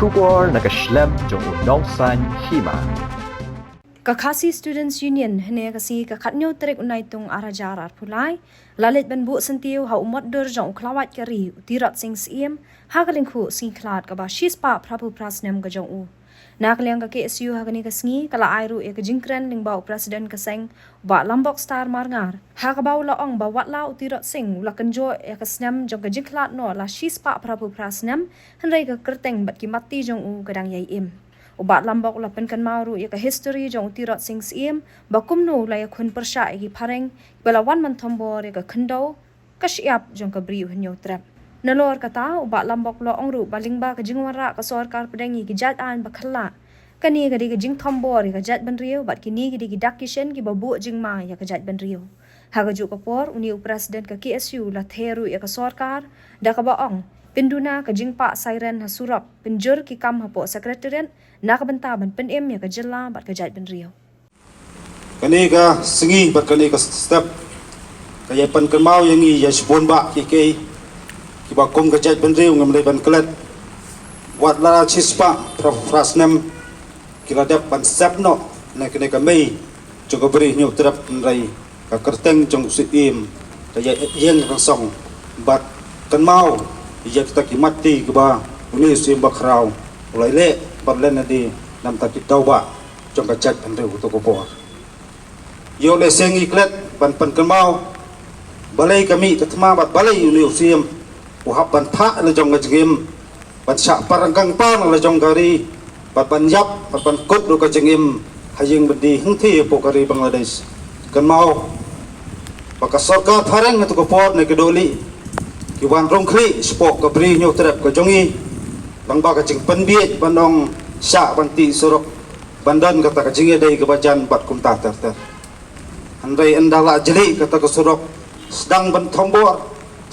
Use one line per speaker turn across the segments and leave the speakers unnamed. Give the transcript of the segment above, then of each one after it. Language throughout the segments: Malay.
Shubor nakaslem jong unongsan hima.
Kakasi Students Union hene kasi kakatnyo trek unay tung arajarar pulai lalit banbu sentiu ha umodder jong uklawat kari utirat sing siem hagalingku sing klat ka ba shispa prabu prasnem ga jong u nakliang ka KSU hagani kasngi kala airu e ka jingkren ling bau presiden kaseng ba lambok star marngar ha ka bau laong ba watla utirat sing ula kanjo e ka snem jong ka jingklat no la shispa prabu prasnem henrei ka kerteng bat ki mati jong u gadang yai im ubat lambok la penkan maru ya ka history jong tirat sing siem bakumno la ya khun persha gi phareng belawan man thombor ya ka khndo kashiap jong ka briu hnyo trap nalor kata ubat lambok lo ongru balingba ka jingwara ka sarkar pedangi gi jat an bakhalla kani ga di jing thombor ya ka jat banriu bat kini gi dak kishen gi babu jingma ya ka jat banriu haga ju ka por uni presiden ka KSU la theru ya ka sarkar da ka baong Pinduna ka jingpa siren ha surap penjur ki kam hapo sekretariat nak benta ban penem ya ka jela bat ka jat ben rio
kani ka singi bat kani ka step kaya pan kan mau yang ya sebon ba ki ba kom ka jat ben rio ngam le ban klet wat la chispa frasnem kila dap ban step no na kani ka mei jogo beri nyu trap rai ka kerteng jong sim kaya yang ka song bat kan mau ia kita kimati ke ba uni sim bakrau ulai le barlen di nam ta kitau ba jong ka chat andre to ko por yo le sengi klet ban pan kemau balai kami tatma bat balai uni sim uhap ban tha le jong ka jingim ban sha parangkang pa le jong kari bat ban yap bat ban kot do ka jingim hayeng bedi hengthi po kari Bangladesh kemau baka sarkar thareng to ko por ne kedoli Iwan rongkli spok ka bri nyo trap ka jongi bangba ka jing penbiet bandong sya banti surok bandan kata ka jinge dai ka bajan bat kumta ter andai andala jeli kata ka surok sedang ban thombor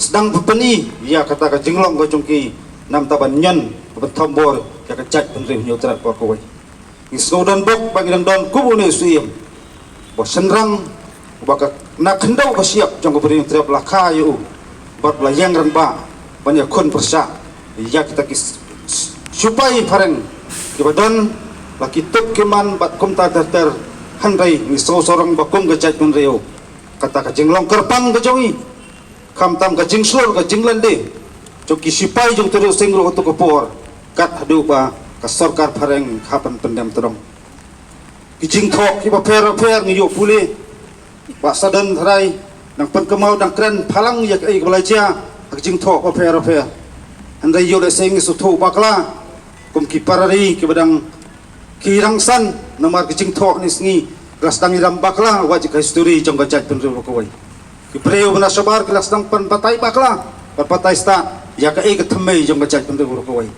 sedang pepeni ya kata ka jinglong ka jongki nam taban nyen ban thombor ya ka jat penri nyo trap ka koi isnodan bok bagi don kubu ne suim bo senrang baka nak hendau ka siap jong ka bri trap la kayu bat belayang renba banyak kon persa ya kita kis supaya pareng kibadon laki tuk kiman bat kum ta ter handai ni sorong bakum gajat men reo kata ka jinglong kerpang ka jongi kam tam ka jingslor ka jinglan de joki sipai jong terus singro to ko por kat hadu ba ka sarkar pareng kapan pendam terong kijing thok ki ba per ni yo pule ba sadan tharai nang pen kemau nang kren phalang ya kai belajar jing tho pa pher andai yo le sing su thu bakla kum ki parari ki badang ki rangsan namar ki jing tho ni sngi rasdang iram bakla wajik history jong gajat pen ro ko wai ki preu bana sabar ki rasdang pen patai bakla patai sta ya kai ka thmei jong gajat pen ro ko wai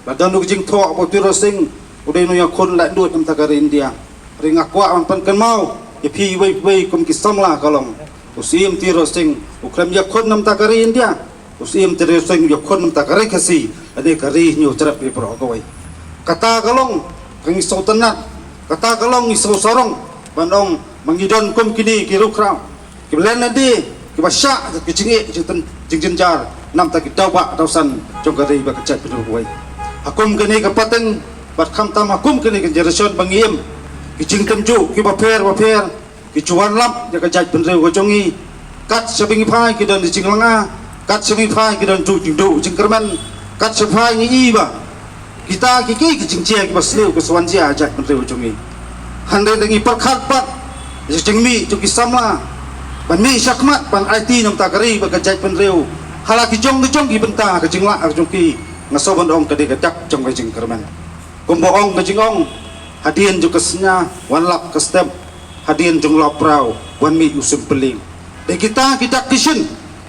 badan nu jing tho po tiro sing udai nu ya khon la duat nam tagari India ring akwa an pen kemau ya phi wei kum ki samla kalong usim tiro sing ukram ya khon nam takari India usim tiro sing ya khon nam takari kasi ade kari nyu trap bi pro ko wai kata kalong kang iso tenat kata kalong iso sorong bandong mangidon kum kini ki rukrau ki blen ade ki basya ki jingi jing jar nam ta ki dawa dausan jong kari ba kachat bi ko wai hakum kini ka pateng bat kham tam hakum kini ka generation bangiem ki jing temju ki ba pher ki chuan lap ya ka jat pen reu ko jongi kat sabing phai ki don jinglanga kat sabing phai ki don tu jing du jing kerman kat saphai ni ba kita ki jing chia ki basleu ko swan chia jat pen reu jongi handai dengi perkhat pat jing mi tu ki samla ban mi sakmat ban IT nam takari ba ka jat pen reu hala ki jong ki benta ka jingla ka jongki ngaso ban ong ka de ka dak jong ka jing kerman kumboong ka jingong hadien ju kesnya wan lap ka step hadian jumlah prau wan mi usum peling de kita kishin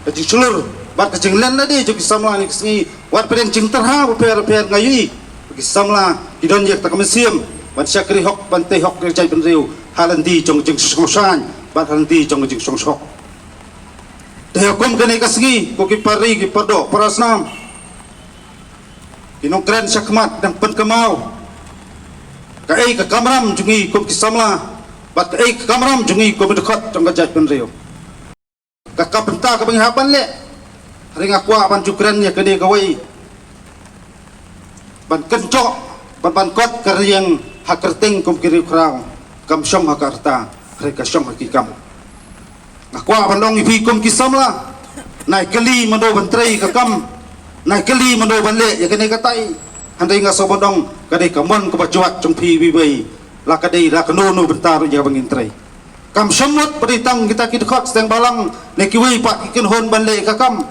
kajing sulur bat kajing len ladi jo kisamla ni kisngi wat peren jing terha per ngayui kisamla idon yak tak mesim ban syakri hok ban te hok jai ben riu halandi jong jing songsan bat halandi jong jing songsok de hukum kene kasngi ko ki pari ki pado parasnam kinongkren syakmat dan pen kemau ka ei ka kamram jungi ko kisamla bat ei kamram jungi ko bedekhat jong gajat pen reu ka kapenta ka banghaban le ring akwa ban jukran ya kede kawai ban kencok ban kot kariang hakerting kum kiri krau kam syong hakarta reka syong hakikam nakwa bandong ipi kum kisamla nai keli mando bantrai kakam nai keli mando banle ya kene katai handai ngaso bandong kadai kamon ke bajuat jongpi bibai la kadai la kanono bentar ya bangintrai kam syamut peritang kita kidkhot sedang balang nekiwi pak ikin hon banle kakam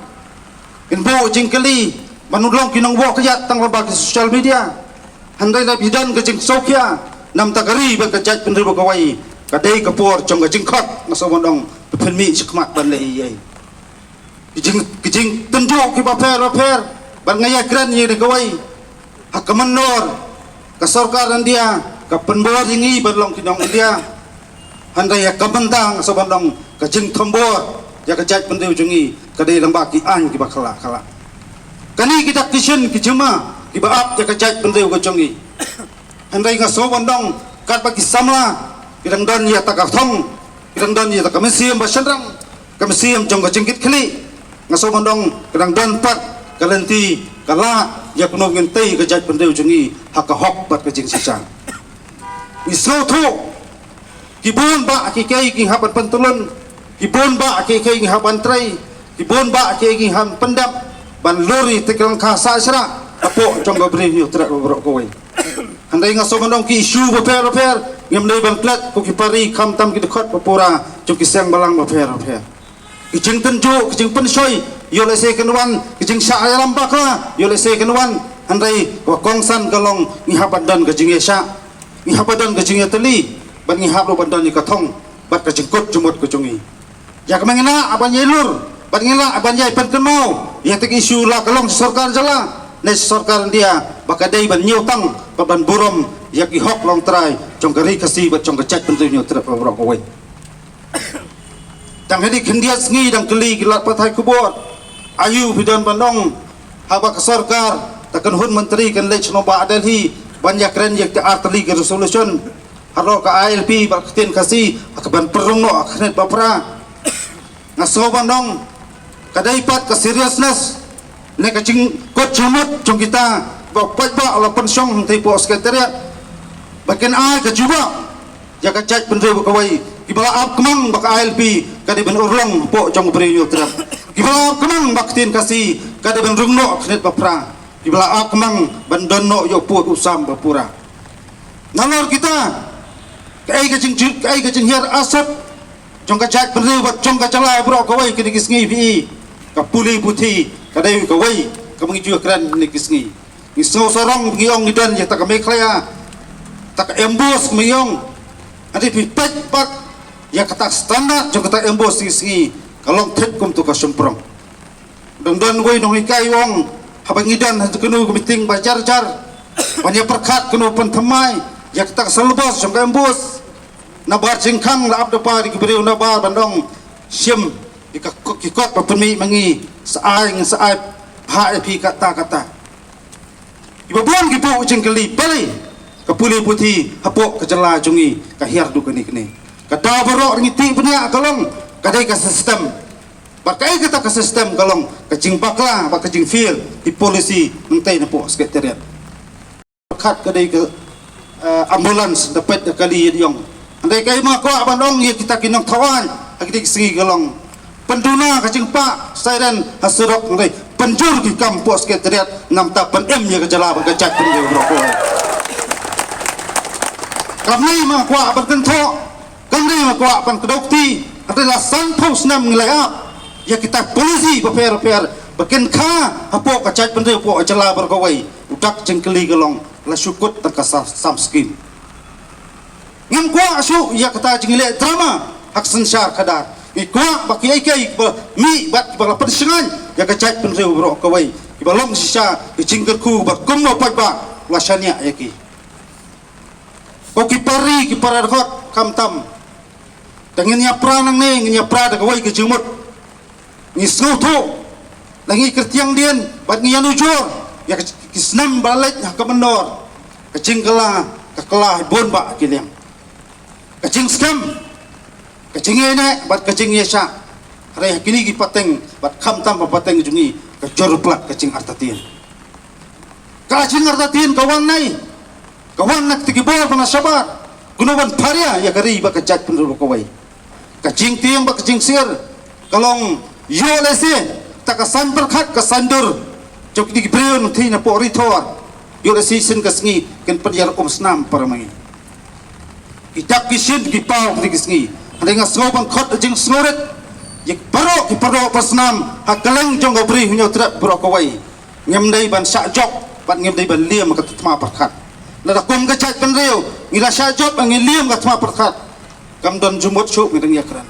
inbo jingkeli manulong kinong wo kayat tang lembaga sosial media handai na bidan ke jing sokia nam takari ba kajat penri ba kawai kadai kapor jong ke jingkhot ngaso bandong penmi sikmat banle yai kijing tunjuk ki ba per ban ngaya kran ye de kawai hakamanor ka sarkaran dia ka penbor ingi banlong kinong india handai ya kabantang sa bandong ka jing thambor ya ka jaj pendiu jungi kadai lamba ki an ki bakala kala kani kita kishin ki jema ki baap ya ka jaj pendiu ka jungi handai nga so bandong kat ba ki samla kidang don ya ta ka thong kidang don ya ta ka mesiam ba sandrang ka mesiam jong ka jingkit khli nga so bandong kidang don pat kalenti kala ya kuno ngentei ka jaj pendiu jungi haka hok bat ka jing sisang ni so tho kibun ba kikai ki haban pentulun kibun ba kikai ki haban trai kibun ba kikai ki han pendap ban lori tekang khasa sra apo jong gabri yu tra bro kowe handai ngaso mandong ki isu beper ngem nei ban plat ko ki pari kham tam ki dekhot popora jong ki sang balang beper kijing tenju kijing pensoi yo le se kenwan kijing sa alam bakla yo le se kenwan handai ko kongsan galong ni haban dan kijing yesa ni haban kijing yateli ban ngi hab lo bandan ni kathong bat ka jengkot jumut ko jungi ya kamangina aban yelur ban ngila aban yai pen kenau ya tek isu la kalong sarkar jala ne sarkar dia bakadai ban nyutang ban burom ya ki hok long trai jong kari kasi bat jong kacak pen nyu trap ro ko wei tang hedi khendia sngi dang keli gilat pathai kubot ayu bidan bandong haba ka sarkar takan hun menteri kan lech no ba delhi banyak keren yak ta artli ke resolution haro ka ALP baktin kasi akaban perungno aknet bapra ngaso bandong kadai pat ka seriousness ne ka cing kot jumut jong kita bapak ba ala pensyong tipo sekretariat baken ai ka juba ya ka chat pendre kawai kibala ap kemang bak ALP kadi ben urlong po jong beriyo trap kibala ap kemang baktin kasi kadi ben rungno aknet bapra kibala ap kemang ban donno yo put usam bapura nalor kita kai ka jing hiar asap jong ka chat penriu bat jong ka chala bro kawai kini kisngi bi ka puli puthi kadai kawai ka mengiju kran ni kisngi ni so sorong ngiong ngidan ya tak meklaya tak embos meyong adi pi pet pak ya kata standar jong kata embos kisngi kalong thet kum tu ka semprong dong wei nong ikai wong habang ngidan kenu meeting bajar jar banyak perkat kenu pentemai ya kita selebos jong ka embos nabar jingkang la abda pa di beriu nabar bandong sim ikot papemi mangi saai ha pi kata ibabon gipo jingkeli bali kapuli putih hapok kejela jungi kahiar du kini ka dabaro ngiti punya kalong kadai ka sistem bakai kita ka sistem kalong ka jingbakla ba ka jingfil di polisi ntai na po sekretariat kat kadai ke ambulans dapat kali yong andai kai ma ko abandong ye kita kinong tawan agidik sigi galong penduna kacing pak siren hasurok ndai penjur ki kampus sekretariat nam ta pen em ye kejala ba kajak pen ye broko kami ma ko aban kento kami ma ko aban kedokti adalah santos nam ngelaya ya kita polisi beper bakin kha hapo kajak pen ye po kejala broko wai udak jengkeli galong la syukut takasa samskin ngam kwa asu ya kata jingile drama hak sensar kadar ni kwa baki ai mi bat bala persingan ya kacai penreu bro kawai ibalong sisa jingkerku ba kumno pa lasanya yaki ko kipari kipara khot kamtam tangin nya pranang ne nya prada kawai ke jumut ni snuto langi kertiang dien bat ngi anujur ya kisnam balik ka menor kecingkala kekelah bon ba kiliang kacing skam kacing ene bat kacing yesa reh kini ki pateng bat kham tam pateng jungi kajor plat kacing artatin Kajing artatin kawan nai. Kawan nak tigibor pana sabar. Gunawan paria ya gari ba kajat penru kawai. Kajing tiang ba kajing sir. Kalong yo lese takasan berkat kasandur. Jok digibrion tina po ritor. Yo lese sin kasngi ken penjar snam para mai. Itak kisin gipau kisngi. Dengan sengobang khot jing snoret. Yik baro ki paro pasnam hakalang jong gobri hunyo trak bro kawai. Ngemdai ban sakjok ban ngemdai ban liam ka tma perkat. Lada kum ka chat ban reu ngira sakjok ang liam ka tma perkat. Kam don jumut syuk ngidang yakran.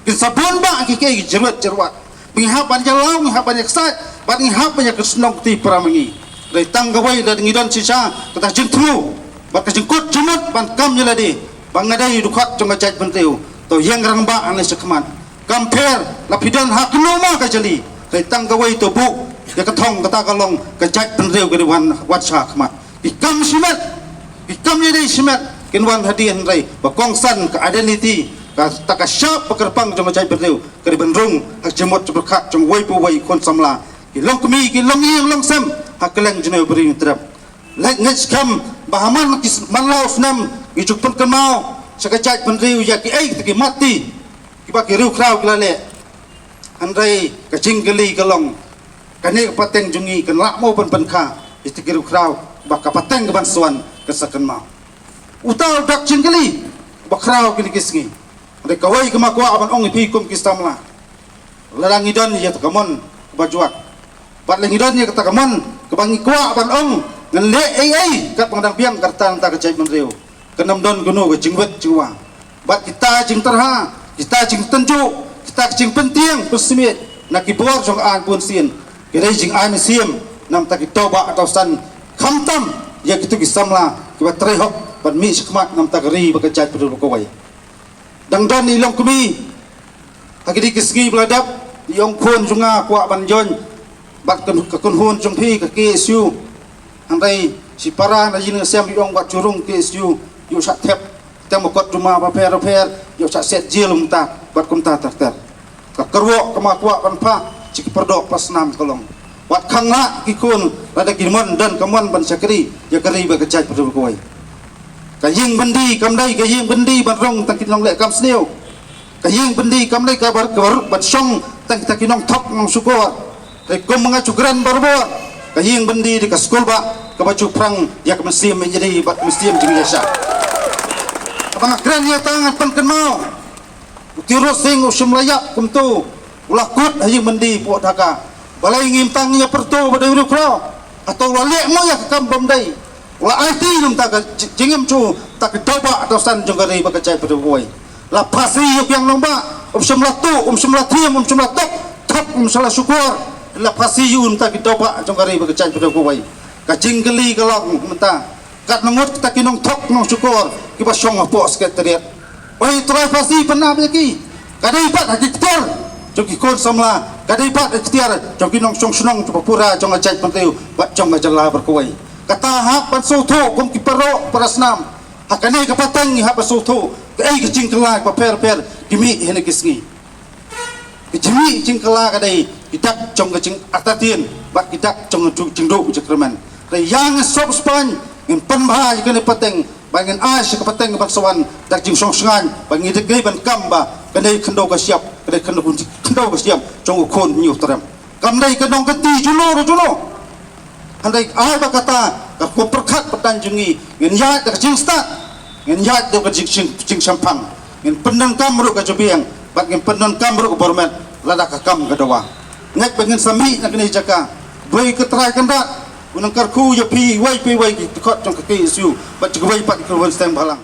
Kin sabun ba ki ke jerwat. Mengihap ban jalau mengihap ban yaksat ban ngihap ban yakesnong ti pramangi. Dai tang gawai dan ngidon sisa kata jing tru. Ban ka jengkut jumut ban kam nyeladi. Bang ngadai dukat jong ka chat ban reu. To yang rangba ane sekman. Compare lapidan hak noma ka jali. Dai tang gawai to bu ya katong kata kalong kajat penreu ke wan watsa khmat ikam simet ikam ni simet kinwan hadian rai bakongsan ke identity ka takashap pekerpang jong jai penreu ke benrung hak jemot berkat jong wai pu wai kon samla kilong kemi kilong yeng long sam hak keleng jene beri terap lek ngets kam bahaman kis manlau snam ijuk pun kemau sakajat penreu ya ki ai ki mati ki ba ki riu krau kilale andrai kacing geli kalong kani kapateng jungi kan lakmo pan kha istikiru krau bak kapateng ban suan kesakan mau utal dak cingkeli bak krau kini kisngi ade kawai kema kwa aban ong ipi kum kistamla larang idan ya takamon bajuak bat lengidan ya takamon kebangi kwa aban ong ngan le ai kat pangdang piang kartan ta kecai menreu kenam don gunu ke jingwet jiwa bat kita jing terha kita jing tenju kita jing penting pesmit nak ibor jong an pun sin kira jing ai mesim nam tak toba atau san khamtam ya gitu kisamla kiba trehok ban mi sikmat nam tak ri bakajat pedul kawai dang don ni long kumi hagidi kisgi beladap yong khon junga kwa ban jon bat kun hun jong phi ka KSU andai si para na jin sem yong bat curung KSU yu sak thep tem kot cuma ba per yu sak set jilum ta bat kum ta ter ka kerwo kama kwa ban pha cik perdok pasnam kolong wat khangla kikun lada kimon dan kamon ban sakri ya kari ba kajat pedul koi kaying bendi kamdai kaying bendi ban rong tang kinong le kam sneu kaying bendi kamdai ka bar ban song tang kinong thok ngong sukor kai kum mengacu gran barbor kaying bendi di kaskol ba ka baju prang ya ka mesim menjadi bat mesim jing yasa abang gran ya tangan pan kenau tirus sing usum layak kum tu ulah kut haji mendi puak dhaka balai ngim tangnya perto pada hidup kau atau lalek mo ya kam bomdai ulah IT num tak jingem cu tak doba atau san jongari bakacai pada boy la pasi yang lomba umsum latu umsum latim umsum latok top umsala syukur la pasi yun tak doba jongari bakacai pada boy kacing geli kalau menta kat mengut kita kinong tok nong syukur kiba song apa sekretariat oi try pasi pernah lagi kadai pat haji ketor jogi kon samla kadai pat ikhtiar jogi nong song sunong pura jong ajat pentiu bat jong ajala berkuai kata hak pan soto kum kiparo parasnam hakane kapatang hak pan soto ai kecing kela pa per kimi hene kisngi kecimi cing kela kadai kidak jong kecing atatin bat kidak jong jingdo jekerman yang sop span ngin penbha ikane pateng bangin as kapateng baksawan dak jing song sungan bangi degei ban kamba kadai khendo ka siap kadai khendo ka siap jong khon nyu taram kamdai kadong kati julo handai ai ba kata ka ko perkhat patan jungi ngin ya dak jing start ngin ya dak jing sampang ngin penang kamru ka jobiang bak ngin penang kamru ka bormet lada ka kam ka dawa ngak bangin sami nak ni jaka boy ketrai kandat unang karku ya pi wai ki kot jong ka KSU bat jogwai pat ko wan stang balang